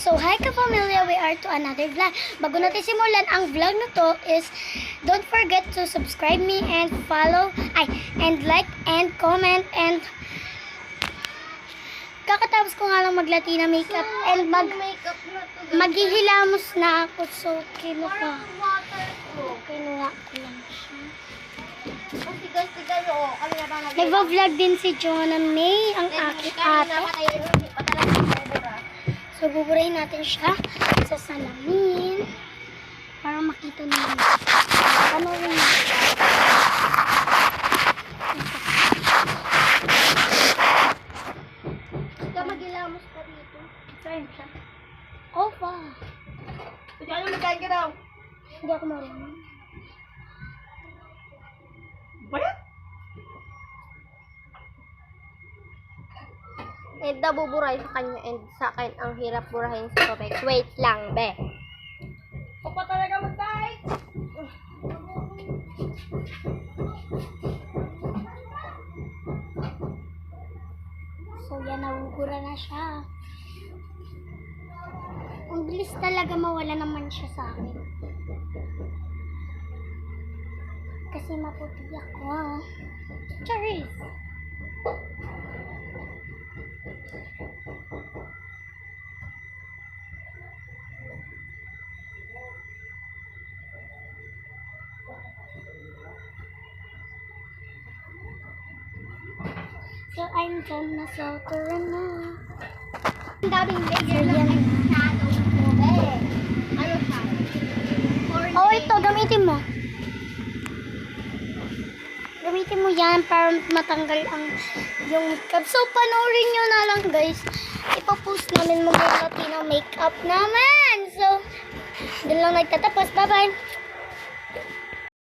So, hi ka-pamilya, we are to another vlog. Bago natin simulan ang vlog na to is, don't forget to subscribe me and follow, and like and comment and kakatapos ko nga lang mag-Latina makeup and makeup na to. maghihilamos na ako. So, kinuha Parang waterproof. ko lang siya. Ang tigas-tigas, oo. Kami na bang Nagva-vlog din si Jonah May, ang aking ate. So, buburahin natin siya sa salamin para makita naman. Panoorin natin. Ika maghilamos pa dito. Try siya. Oh, pa. Diyan yung nagkain ka daw. Hindi ako marunong. Bayat? And nabuburay sa kanya and sa akin ang hirap burahin sa tubig. Wait lang, be. O pa talaga mag-type? So, yan, nabubura na siya. Ang bilis talaga mawala naman siya sa akin. Kasi maputi ako. Charis! So, I'm done na. So, tara na. Ang daming layer lang ang shadow ko, be. Ano siya? Oh, ito. Gamitin mo. Gamitin mo yan para matanggal yung makeup. So, panoorin nyo na lang, guys. Ipapost namin mga Latino makeup naman. So, doon lang nagtatapos. Bye-bye.